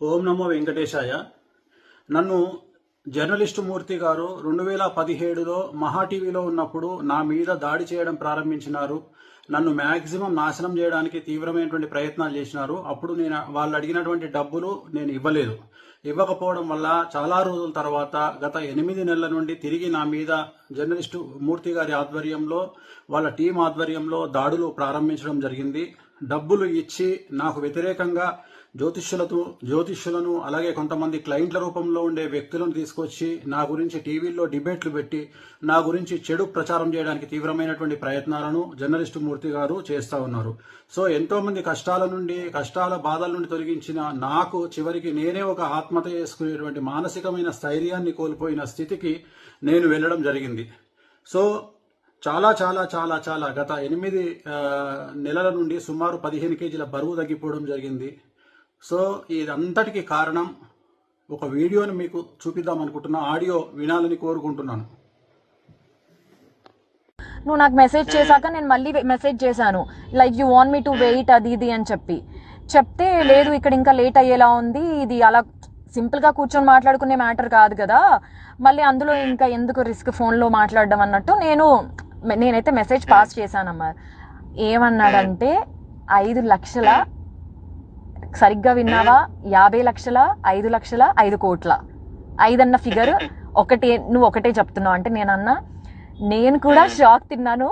ఓం నమో వెంకటేశాయ. నన్ను జర్నలిస్టు మూర్తి గారు 2017లో మహా టీవీలో ఉన్నప్పుడు నా మీద దాడి చేయడం ప్రారంభించినారు. నన్ను మ్యాక్సిమం నాశనం చేయడానికి తీవ్రమైనటువంటి ప్రయత్నాలు చేసినారు. అప్పుడు నేను వాళ్ళు అడిగినటువంటి డబ్బులు నేను ఇవ్వకపోవడం వల్ల చాలా రోజుల తర్వాత గత 8 నెలల నుండి తిరిగి నా మీద జర్నలిస్టు మూర్తి గారి ఆధ్వర్యంలో వాళ్ళ టీం ఆధ్వర్యంలో దాడులు ప్రారంభించడం జరిగింది. డబ్బులు ఇచ్చి నాకు వ్యతిరేకంగా జ్యోతిష్యులను అలాగే కొంతమంది క్లయింట్ల రూపంలో ఉండే వ్యక్తులను తీసుకొచ్చి నా గురించి టీవీల్లో డిబేట్లు పెట్టి నా గురించి చెడు ప్రచారం చేయడానికి తీవ్రమైనటువంటి ప్రయత్నాలను జర్నలిస్టు మూర్తి గారు చేస్తూ ఉన్నారు. సో ఎంతో మంది కష్టాల బాధల నుండి తొలగించిన నాకు చివరికి నేనే ఒక ఆత్మహత్య చేసుకునేటువంటి మానసికమైన స్థైర్యాన్ని కోల్పోయిన స్థితికి నేను వెళ్ళడం జరిగింది. సో చాలా చాలా చాలా చాలా గత 8 నెలల నుండి సుమారు 15 కేజీల బరువు తగ్గిపోవడం జరిగింది. సో ఇదంతటికి కారణం ఒక వీడియోని మీకు చూపిద్దాం అనుకుంటున్నా. ఆడియో వినాలని కోరుకుంటున్నాను. నువ్వు నాకు మెసేజ్ చేశాక నేను మళ్ళీ మెసేజ్ చేశాను, like you want me to wait అది ఇది అని చెప్తే లేదు ఇక్కడ ఇంకా లేట్ అయ్యేలా ఉంది, ఇది అలా సింపుల్గా కూర్చొని మాట్లాడుకునే మ్యాటర్ కాదు కదా, మళ్ళీ అందులో ఇంకా ఎందుకు రిస్క్ ఫోన్లో మాట్లాడడం అన్నట్టు నేనైతే మెసేజ్ పాస్ చేశానమ్మా. ఏమన్నాడంటే 5 లక్షల, సరిగ్గా విన్నావా, 50 లక్షల, 5 లక్షల, 5 కోట్ల, 5 అన్న ఫిగర్ నువ్వు ఒకటే చెప్తున్నావు అంటే నేనన్నా, నేను కూడా షాక్ తిన్నాను.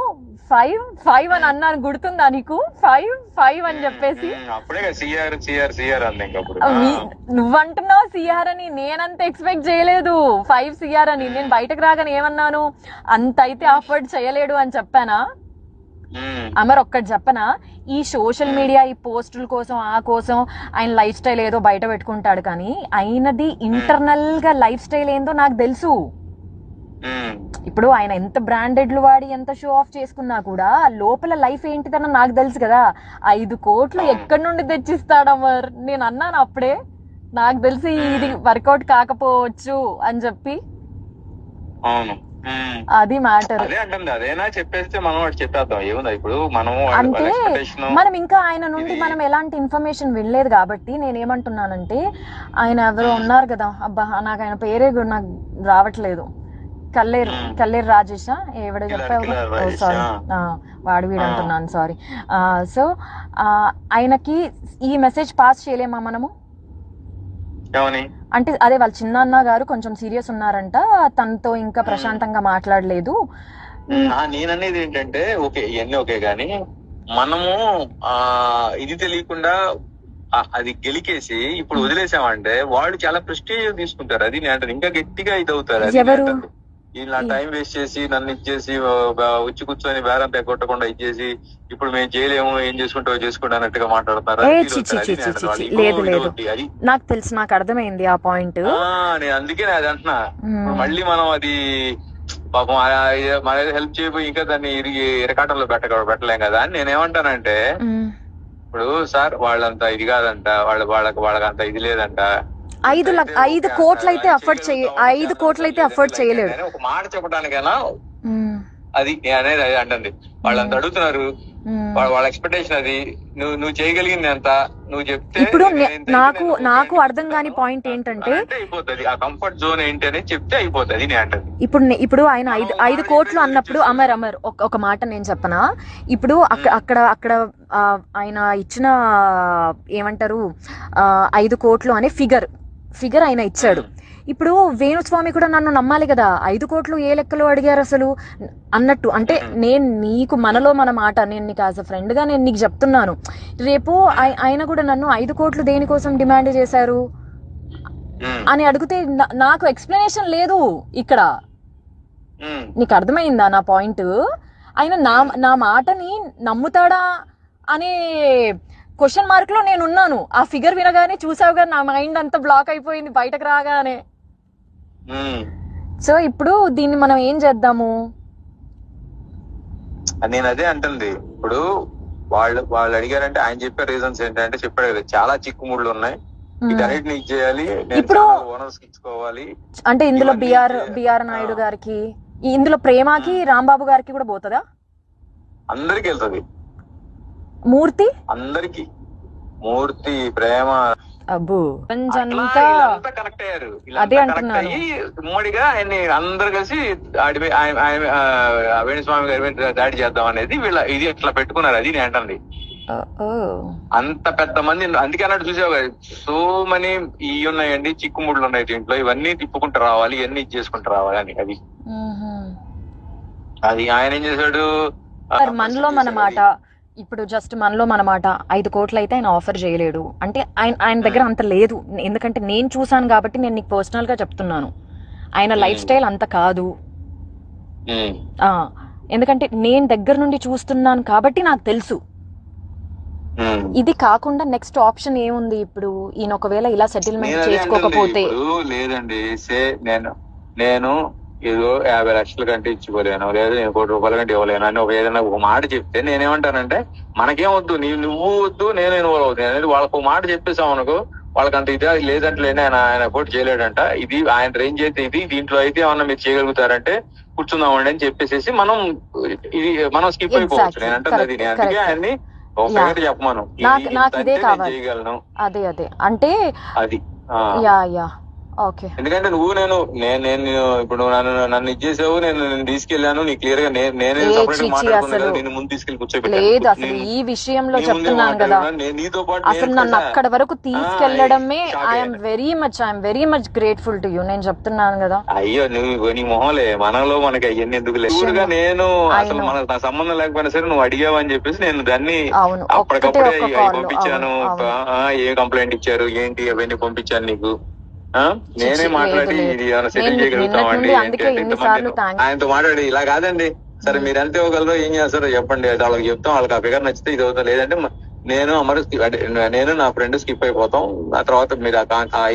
5 అని అన్నాను, గుర్తుందా నీకు? 5 అని చెప్పేసి నువ్వంటున్నావు సిఆర్ అని, నేనంత ఎక్స్పెక్ట్ చేయలేదు 5 సిఆర్ అని. నేను బయటకు రాగానే ఏమన్నాను, అంత అయితే అఫోర్డ్ చేయలేడు అని చెప్పానా? అమర్ ఒక్కటి చెప్పనా, ఈ సోషల్ మీడియా ఈ పోస్టుల కోసం ఆ కోసం ఆయన లైఫ్ స్టైల్ ఏదో బయట పెట్టుకుంటాడు, కానీ ఆయనది ఇంటర్నల్ గా లైఫ్ స్టైల్ ఏందో నాకు తెలుసు. ఇప్పుడు ఆయన ఎంత బ్రాండెడ్లు వాడి ఎంత షో ఆఫ్ చేసుకున్నా కూడా లోపల లైఫ్ ఏంటిదన్న నాకు తెలుసు కదా. 5 కోట్లు ఎక్కడి నుండి తెచ్చిస్తాడు అమర్? నేను అన్నాను అప్పుడే, నాకు తెలిసి ఇది వర్కౌట్ కాకపోవచ్చు అని చెప్పి. అది మ్యాటర్. అంటే మనం ఇంకా ఆయన నుండి మనం ఎలాంటి ఇన్ఫర్మేషన్ వినలేదు కాబట్టి నేనేమంటున్నానంటే, ఆయన ఎవరో ఉన్నారు కదా, అబ్బా నాకు ఆయన పేరే నాకు రావట్లేదు, కల్లేరు రాజేషా ఎవడ చెప్పావు, సారీ వాడు వీడు అంటున్నాను, సారీ. సో ఆయనకి ఈ మెసేజ్ పాస్ చేయలేమా మనము? అంటే అదే వాళ్ళ చిన్నాన్న గారు కొంచెం సీరియస్ ఉన్నారంట, తనతో ఇంకా ప్రశాంతంగా మాట్లాడలేదు. నేననేది ఏంటంటే, ఓకే ఇవన్నీ ఓకే గానీ మనము ఇది తెలియకుండా అది గెలికేసి ఇప్పుడు వదిలేసామంటే వాళ్ళు చాలా ప్రెస్టీజ్ తీసుకుంటారు. అది నేను ఇంకా గట్టిగా ఇది అవుతారు. ఇలా టైం వేస్ట్ చేసి నన్ను ఇచ్చేసి వచ్చి కూర్చొని బేరం కొట్టకుండా ఇచ్చేసి ఇప్పుడు మేము చేయలేము, ఏం చేసుకుంటావో చేసుకోండి అన్నట్టుగా మాట్లాడతారు. నాకు తెలుసు, నాకు అర్థమైంది ఆ పాయింట్. నేను అందుకే అది అంటున్నా, మళ్ళీ మనం అది పాపం మన హెల్ప్ చేయబోయి ఇంకా దాన్ని ఇరకాటంలో పెట్టలేం కదా అని నేనేమంటానంటే, ఇప్పుడు సార్ వాళ్ళంతా ఇది కాదంట, వాళ్ళకంత ఇది లేదంట, 5 కోట్లు అయితే అఫోర్డ్ చేయలేడు. ఒక మాట చెప్పడానికైనా అది అనేది అది అంటుంది. వాళ్ళంతా అడుగుతున్నారు, వాళ్ళ ఎక్స్పెక్టేషన్ అది. నువ్వు చేయగలిగింది ఎంత నువ్వు చెప్తే. ఇప్పుడు నాకు అర్థం కాని పాయింట్ ఏంటంటే, అయిపోతుంది ఆ కంఫర్ట్ జోన్ ఏంటి అని చెప్తే అయిపోతుంది నేను అంటది. ఇప్పుడు ఆయన 5 కోట్లు అన్నప్పుడు అమర్ ఒక మాట నేను చెప్పనా, ఇప్పుడు అక్కడ ఆయన ఇచ్చిన ఏమంటారు 5 కోట్లు అనే ఫిగర్ ఆయన ఇచ్చాడు. ఇప్పుడు వేణుస్వామి కూడా నన్ను నమ్మాలి కదా, 5 కోట్లు ఏ లెక్కలో అడిగారు అసలు అన్నట్టు. అంటే నేను నీకు మనలో మన మాట, నేను నీకు యాజ్ అ ఫ్రెండ్ గా నేను నీకు చెప్తున్నాను, రేపు ఆయన కూడా నన్ను 5 కోట్లు దేనికోసం డిమాండ్ చేశారు అని అడిగితే నాకు ఎక్స్ప్లెనేషన్ లేదు ఇక్కడ. నీకు అర్థమైందా నా పాయింట్? ఆయన నా మాటని నమ్ముతాడా అనే క్వశ్చన్ మార్క్ లో నేను ఉన్నాను. ఆ ఫిగర్ వినగానే చూసావుగా నా మైండ్ అంతా బ్లాక్ అయిపోయింది బయటకు రాగానే. సో ఇప్పుడు దీన్ని మనం ఏం చేద్దాము? నేను అదే అంటుంది. ఇప్పుడు వాళ్ళు అడిగారంటే ఆయన చెప్పే రీజన్స్ ఏంటంటే చెప్పాడు కదా, చాలా చిక్కుముళ్ళు ఉన్నాయి, చేయాలి ఇప్పుడు ఓనర్స్ ఇచ్చుకోవాలి. అంటే ఇందులో బిఆర్ నాయుడు గారికి, ఇందులో ప్రేమకి రాంబాబు గారికి కూడా పోతుందా? అందరికి వెళ్తుంది. మూర్తి అందరికి, మూర్తి, ప్రేమ, అబ్బో అట్లా వీళ్ళంతా కనెక్ట్ అయ్యారు. అదే వీళ్ళంతా కనెక్ట్ అంటున్నాను. అయ్యి ఉమ్మడిగా ఆయన్ని అందరు కలిసి వేణుస్వామి గారి మీద దాడి చేద్దాం అనేది వీళ్ళ ఇది అట్లా పెట్టుకున్నారు. అది నేను అంటుంది. అంత పెద్ద మంది, అందుకే అన్నట్టు చూసావు సో మనీ ఇవి ఉన్నాయండి, చిక్కుముళ్ళు ఉన్నాయి దీంట్లో, ఇవన్నీ తిప్పుకుంటూ రావాలి, ఇవన్నీ ఇది చేసుకుంటూ రావాలి అని. అది అది ఆయన ఏం చేశాడు, మనలో మన మాట ఇప్పుడు జస్ట్ మనలో మన మాట 5 కోట్లు అయితే ఆయన ఆఫర్ చేయలేడు అంటే ఆయన దగ్గర అంత లేదు. ఎందుకంటే నేను చూసాను కాబట్టి నేను నీకు పర్సనల్ గా చెప్తున్నాను. ఆయన లైఫ్ స్టైల్ అంత కాదు. ఎందుకంటే నేను దగ్గర నుండి చూస్తున్నాను కాబట్టి నాకు తెలుసు. ఇది కాకుండా నెక్స్ట్ ఆప్షన్ ఏముంది ఇప్పుడు? ఈయన ఒకవేళ ఇలా సెటిల్మెంట్ చేసుకోకపోతే లేదండి నేను ఏదో 50 లక్షల కంటే ఇచ్చుకోలేను, లేదా నేను 1 కోటి రూపాయల కంటే ఇవ్వలేను అని ఏదైనా ఒక మాట చెప్తే నేనేమంటానంటే మనకేం వద్దు, నువ్వు వద్దు, నేను ఇన్వాల్వ్ అవుతాను అనేది వాళ్ళకు ఒక మాట చెప్పేసాం అనుకో, వాళ్ళకంత ఇదే లేదంటలేని ఆయన అఫోర్డ్ చేయలేడంట, ఇది ఆయన రేంజ్ అయితే ఇది, దీంట్లో అయితే ఏమన్నా మీరు చేయగలుగుతారంటే కూర్చుందామండి అని చెప్పేసి మనం స్కిప్ అయిపోవచ్చు. నేను అంటే అది నేను అందుకే ఆయన్ని ఒక చెప్పమాను చేయగలను. అదే అంటే అది ఓకే. ఎందుకంటే నేను ఇప్పుడు నన్ను ఇచ్చేసావు, నేను తీసుకెళ్లాను, నీ క్లియర్ గా నేనే నేను ముందు తీసుకెళ్లి కూర్చోబెట్టాను. లేదు అసలు ఈ విషయంలో చెప్తున్నాను కదా, నీతో పాటు అసలు నన్ను అక్కడ వరకు తీసుకెళ్లడమే I'm very much grateful to you. నేను చెప్తున్నాను కదా. అయ్యో నువ్వు నీ మొహలే, మనలో మనకి అవన్నీ ఎందుకు లేదు. నేను అసలు మనకు నా సంబంధం లేకపోయినా సరే నువ్వు అడిగావు అని చెప్పేసి నేను దాన్ని అప్పటికప్పుడే పంపించాను. ఏ కంప్లైంట్ ఇచ్చారు ఏంటి అవన్నీ పంపించాను నీకు. నేనే మాట్లాడి ఇది సెటిల్ చేయగలుగుతామండి ఆయనతో మాట్లాడి, ఇలా కాదండి సరే మీరు ఎంత ఇవ్వగలరో ఏం చేస్తారో చెప్పండి, వాళ్ళకి చెప్తాం, వాళ్ళకి ఆ ఫిగర్ నచ్చితే ఇది అవుతాం, లేదంటే నేను నా ఫ్రెండ్ స్కిప్ అయిపోతాం, ఆ తర్వాత మీరు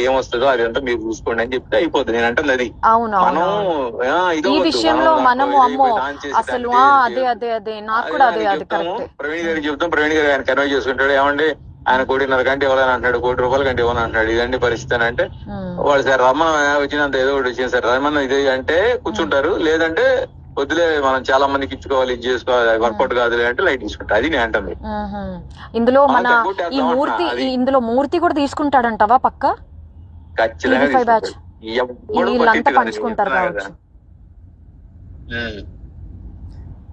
ఏమొస్తుందో అదంతా మీరు చూసుకోండి అని చెప్తే అయిపోతుంది. నేను అంటే అది మనం ఈ విషయంలో మనము అసలు ప్రవీణ్ గారికి చెప్తాం, ప్రవీణ్ గారు ఆయన కన్వే చేసుకుంటాడు, ఏమండి ఆయన 1.5 కోటి ఇవ్వాలని అంటాడు, 1 కోటి రూపాయల కంటే ఇవ్వని అంటాడు, ఇదండి పరిస్థితి అని అంటే వాళ్ళు సార్ రమ్మన వచ్చినంత ఏదో ఒకటి వచ్చింది సార్ రమ్మన్న ఇది అంటే కూర్చుంటారు, లేదంటే వద్దులే మనం చాలా మందికి ఇచ్చుకోవాలి, ఇది చేసుకోవాలి, వర్కౌట్ కాదులే అంటే లైట్ తీసుకుంటా. అది నేను అంటుంది. ఇందులో ఇందులో మూర్తి కూడా తీసుకుంటాడంటావా? పక్క ఖచ్చితంగా పంచుకుంటారు కావచ్చు.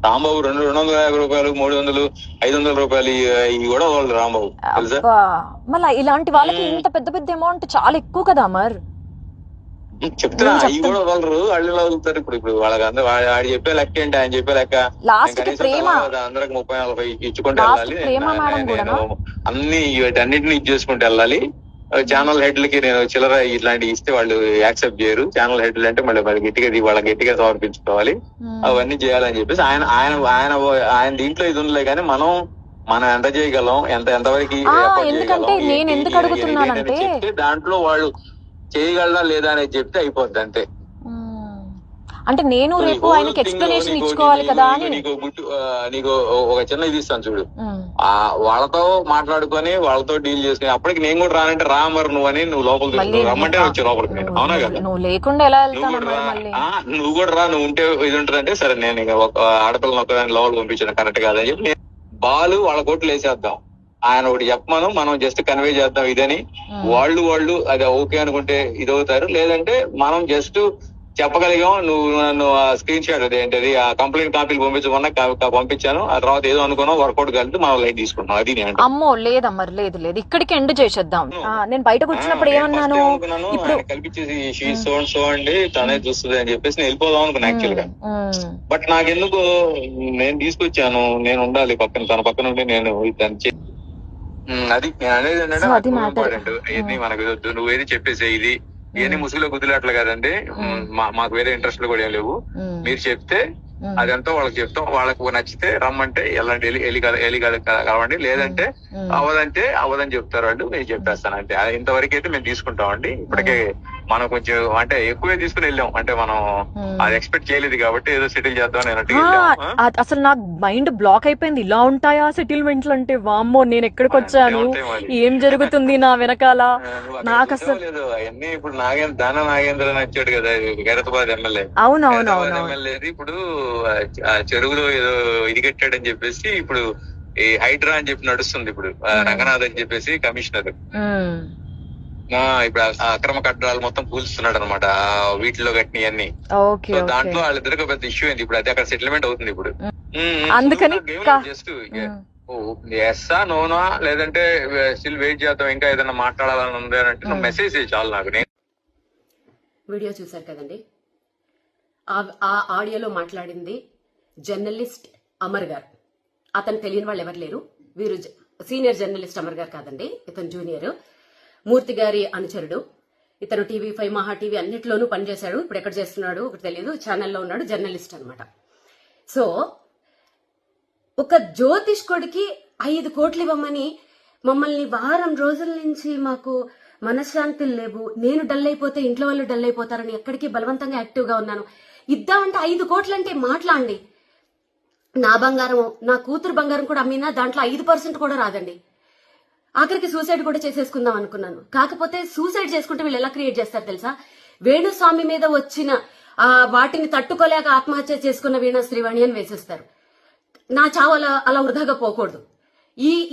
రాంబాబు 250 రూపాయలు, 300, 500 రూపాయలు ఇవి కూడా వాళ్ళు రాంబాబు తెలుసా. మళ్ళీ ఇలాంటి వాళ్ళకి ఇంత పెద్ద పెద్ద అమౌంట్ చాలా ఎక్కువ కదా మరి. చెప్తున్నా అవి కూడా వదలరు, అళ్ళు వదులుతారు. ఇప్పుడు వాళ్ళకి అందరూ ఆడి చెప్పే లెక్క ఏంటి, ఆయన చెప్పే లెక్క అందరికి 30-40 ఇచ్చుకుంటూ వెళ్ళాలి, నేను అన్ని వీటన్నిటిని ఇది చేసుకుంటూ వెళ్ళాలి. ఛానల్ హెడ్లకి నేను చిల్లర ఇట్లాంటివి ఇస్తే వాళ్ళు యాక్సెప్ట్ చేయరు. ఛానల్ హెడ్లు అంటే మళ్ళీ వాళ్ళకి గట్టిగా సమర్పించుకోవాలి, అవన్నీ చేయాలని చెప్పేసి ఆయన దీంట్లో ఇది ఉండలే. కానీ మనం ఎంత చేయగలం, ఎంతవరకు చెప్తే దాంట్లో వాళ్ళు చేయగలరా లేదా అనేది చెప్తే అయిపోద్ది అంతే. అంటే నేను రేపు ఆయనకి ఎక్స్ప్లెనేషన్ ఇచ్చుకోవాలి కదా అని. నీకు ఒక చిన్న ఇది ఇస్తాను చూడు, వాళ్ళతో మాట్లాడుకొని వాళ్ళతో డీల్ చేసుకుని అప్పటికి నేను కూడా రానంటే రా మరి నువ్వు అని నువ్వు లోపలికి రమ్మంటే వచ్చి లోపలికి. నేను అవునా కదా, నువ్వు లేకుండా ఎలా నువ్వు కూడా రా, నువ్వు ఉంటే ఇది ఉంటుందంటే సరే నేను ఇక ఆడపిల్లని ఒక్కదాన్ని లోపలికి పంపించాను కరెక్ట్ కాదని చెప్పి బాలు వాళ్ళ కోట్లు వేసేద్దాం, ఆయన ఒకటి చెప్పమను, మనం జస్ట్ కన్వే చేద్దాం ఇదని. వాళ్ళు అది ఓకే అనుకుంటే ఇదవుతారు, లేదంటే మనం జస్ట్ చెప్పగలిగాం, నువ్వు నన్ను స్క్రీన్ షాట్ అదేంటది ఆ కంప్లైంట్ కాపీలు పంపించమన్నా పంపించాను, ఆ తర్వాత ఏదో అనుకున్నాం వర్కౌట్ కలిపి మనం లైట్ తీసుకుంటున్నాం. అది నేను అమ్మో లేదమ్మా లేదు ఇక్కడికి ఎండ్ చేసేద్దాం. నేను బయటకు వచ్చినప్పుడు ఏమన్నాను, కల్పించేసి సో అండి తనే చూస్తుంది అని చెప్పేసి నేను వెళ్ళిపోదాం అనుకున్నా యాక్చువల్ గా. బట్ నాకెందుకు నేను తీసుకొచ్చాను, నేను ఉండాలి పక్కన, తన పక్కన ఉండి నేను అది నేను అనేది ఏంటంటే ఇంపార్టెంట్. ఇవన్నీ మనకు నువ్వు ఏది చెప్పేసే ఇది ఇవన్నీ ముసుగులో గుద్దులాట్లు కదండి, మాకు వేరే ఇంట్రెస్ట్లు కూడా ఏం లేవు. మీరు చెప్తే అదంతా వాళ్ళకి చెప్తాం, వాళ్ళకు నచ్చితే రమ్మంటే వెళ్ళి కలవండి, లేదంటే అవదని చెప్తారు వాళ్ళు, నేను చెప్పేస్తాను అంతే. ఇంతవరకు అయితే మేము తీసుకుంటామండి. ఇప్పటికే మనం కొంచెం అంటే ఎక్కువే తీసుకుని వెళ్ళాం, అంటే మనం అది ఎక్స్పెక్ట్ చేయలేదు కాబట్టి ఏదో సెటిల్ చేద్దాం అన్నట్టు. అసలు నాకు మైండ్ బ్లాక్ అయిపోయింది, ఇలా ఉంటాయా సెటిల్మెంట్లు అంటే. వామ్మో నేను ఎక్కడికి వచ్చాను, ఏం జరుగుతుంది నా వెనకాల. నాకు అసలు అవన్నీ ఇప్పుడు నాగేంద్ర నచ్చాడు కదా ఖైరతాబాద్ ఎమ్మెల్యే. అవునవును ఎమ్మెల్యే ఇప్పుడు చెరువులో ఏదో ఇది కట్టాడని చెప్పేసి ఇప్పుడు ఈ హైడ్రా అని చెప్పి నడుస్తుంది. ఇప్పుడు రంగనాథ్ అని చెప్పేసి కమిషనర్ ఇప్పుడు ఆ అక్రమ కట్టడాలు మొత్తం కూల్స్తున్నాడు అనమాట, వీటిలో కట్టినవన్నీ. ఓకే సో ఓకే దాంట్లో వాళ్ళిద్దరికి పెద్ద ఇష్యూ అయింది. ఇప్పుడు అదే అక్కడ సెటిల్మెంట్ అవుతుంది ఇప్పుడు. అందుకని జస్ట్ ఎస్సా నోనా లేదంటే స్టిల్ వెయిట్ చేద్దాం, ఇంకా ఏదైనా మాట్లాడాలని ఉంది అని అంటే నువ్వు మెసేజ్ చేయి చాలు నాకు. నేను వీడియో చూశారు కదండి. ఆ ఆడియోలో మాట్లాడింది జర్నలిస్ట్ అమర్ గారు. అతను తెలియని వాళ్ళు ఎవరు లేరు. వీరు సీనియర్ జర్నలిస్ట్ అమర్ గారు కాదండి, ఇతను జూనియర్, మూర్తి గారి అనుచరుడు. ఇతను TV5 మహా టీవీ అన్నిట్లోనూ పనిచేశాడు. ఇప్పుడు ఎక్కడ చేస్తున్నాడు ఒకటి తెలియదు, ఛానల్లో ఉన్నాడు, జర్నలిస్ట్ అనమాట. సో ఒక జ్యోతిష్కుడికి 5 కోట్లు ఇవ్వమని మమ్మల్ని వారం రోజుల నుంచి మాకు మనశ్శాంతులు లేవు, నేను డల్ అయిపోతే ఇంట్లో వాళ్ళు డల్ అయిపోతారని ఎక్కడికి బలవంతంగా యాక్టివ్ గా ఉన్నాను. ఇద్దామంటే 5 కోట్లు అంటే మాట్లాడండి. నా బంగారం, నా కూతురు బంగారం కూడా అమ్మినా దాంట్లో 5% కూడా రాదండి. ఆఖరికి సూసైడ్ కూడా చేసేసుకుందాం అనుకున్నాను. కాకపోతే సూసైడ్ చేసుకుంటే వీళ్ళు ఎలా క్రియేట్ చేస్తారు తెలుసా? వేణుస్వామి మీద వచ్చిన వాటిని తట్టుకోలేక ఆత్మహత్య చేసుకున్న వీణా శ్రీవాణి అని వేసేస్తారు. నా చావు అలా వృధాగా పోకూడదు.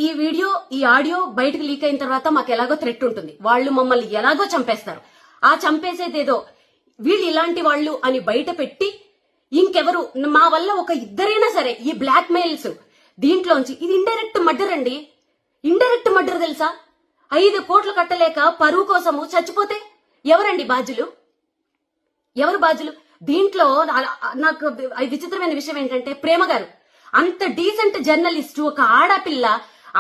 ఈ వీడియో, ఈ ఆడియో బయటకు లీక్ అయిన తర్వాత మాకు ఎలాగో థ్రెట్ ఉంటుంది. వాళ్ళు మమ్మల్ని ఎలాగో చంపేస్తారు. ఆ చంపేసేదేదో వీళ్ళు ఇలాంటి వాళ్ళు అని బయట పెట్టి ఇంకెవరు మా వల్ల ఒక ఇద్దరైనా సరే ఈ బ్లాక్ మెయిల్స్ దీంట్లోంచి, ఇది ఇండైరెక్ట్ మర్డర్ అండి. ఇండైరెక్ట్ మర్డర్ తెలుసా? 5 కోట్లు కట్టలేక పరువు కోసము చచ్చిపోతే ఎవరండి బాధ్యులు? ఎవరు బాధ్యులు? దీంట్లో నాకు విచిత్రమైన విషయం ఏంటంటే, ప్రేమ గారు అంత డీసెంట్ జర్నలిస్ట్, ఒక ఆడపిల్ల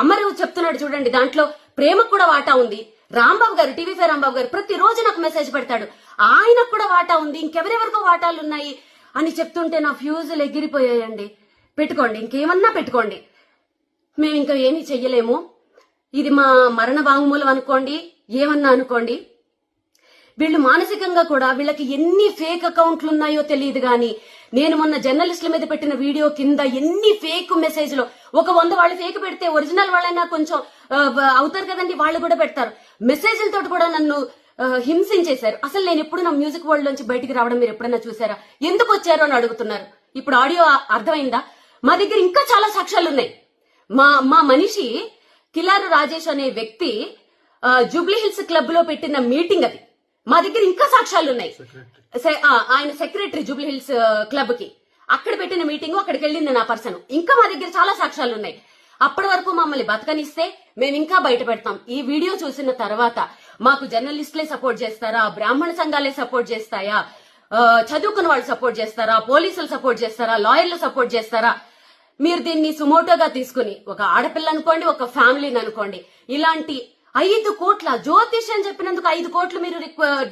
అమరు చెప్తున్నాడు చూడండి, దాంట్లో ప్రేమకు కూడా వాటా ఉంది. రాంబాబు గారు, TV5 రాంబాబు గారు ప్రతిరోజు నాకు మెసేజ్ పెడతాడు, ఆయనకు కూడా వాటా ఉంది, ఇంకెవరెవరికో వాటాలు ఉన్నాయి అని చెప్తుంటే నా ఫ్యూజులు ఎగిరిపోయాయండి. పెట్టుకోండి, ఇంకేమన్నా పెట్టుకోండి, మేము ఇంకా ఏమీ చెయ్యలేము. ఇది మా మరణ వాంగ్మూలం అనుకోండి, ఏమన్నా అనుకోండి. వీళ్ళు మానసికంగా కూడా, వీళ్ళకి ఎన్ని ఫేక్ అకౌంట్లు ఉన్నాయో తెలియదు గాని, నేను మొన్న జర్నలిస్టుల మీద పెట్టిన వీడియో కింద ఎన్ని ఫేక్ మెసేజ్లు, ఒక 100 వాళ్ళు ఫేక్ పెడితే ఒరిజినల్ వాళ్ళైనా కొంచెం అవుతారు కదండి, వాళ్ళు కూడా పెడతారు. మెసేజ్లతో కూడా నన్ను హింసించేశారు. అసలు నేను ఎప్పుడు నా మ్యూజిక్ వరల్డ్ నుంచి బయటికి రావడం మీరు ఎప్పుడైనా చూసారా? ఎందుకు వచ్చారో అని అడుగుతున్నారు. ఇప్పుడు ఆడియో అర్థమైందా? మా దగ్గర ఇంకా చాలా సాక్ష్యాలు ఉన్నాయి. మా మనిషి కిలారు రాజేష్ అనే వ్యక్తి జూబ్లీ హిల్స్ క్లబ్ లో పెట్టిన మీటింగ్ అది. మా దగ్గర ఇంకా సాక్ష్యాలు ఉన్నాయి. ఆయన సెక్రటరీ జూబ్లీ హిల్స్ క్లబ్ కి, అక్కడ పెట్టిన మీటింగ్, అక్కడికి వెళ్ళింది నా పర్సన్. ఇంకా మా దగ్గర చాలా సాక్ష్యాలు ఉన్నాయి. అప్పటి వరకు మమ్మల్ని బతకనిస్తే మేము ఇంకా బయట పెడతాం. ఈ వీడియో చూసిన తర్వాత మాకు జర్నలిస్టులే సపోర్ట్ చేస్తారా, బ్రాహ్మణ సంఘాలే సపోర్ట్ చేస్తాయా, చదువుకున్న వాళ్ళు సపోర్ట్ చేస్తారా, పోలీసులు సపోర్ట్ చేస్తారా, లాయర్లు సపోర్ట్ చేస్తారా? మీరు దీన్ని సుమోటోగా తీసుకుని, ఒక ఆడపిల్ల అనుకోండి, ఒక ఫ్యామిలీని అనుకోండి, ఇలాంటి 5 కోట్ల జ్యోతిష్ అని చెప్పినందుకు 5 కోట్లు మీరు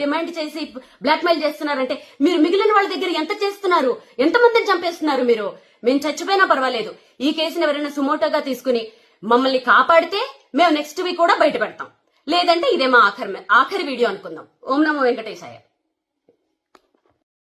డిమాండ్ చేసి బ్లాక్ మెయిల్ చేస్తున్నారంటే, మీరు మిగిలిన వాళ్ళ దగ్గర ఎంత చేస్తున్నారు? ఎంతమందిని చంపేస్తున్నారు మీరు? మేము చచ్చిపోయినా పర్వాలేదు, ఈ కేసుని ఎవరైనా సుమోటోగా తీసుకుని మమ్మల్ని కాపాడితే మేము నెక్స్ట్ వీక్ కూడా బయట పెడతాం. లేదంటే ఇదే మా ఆఖరి వీడియో అనుకుందాం. ఓం నమో వెంకటేశాయ.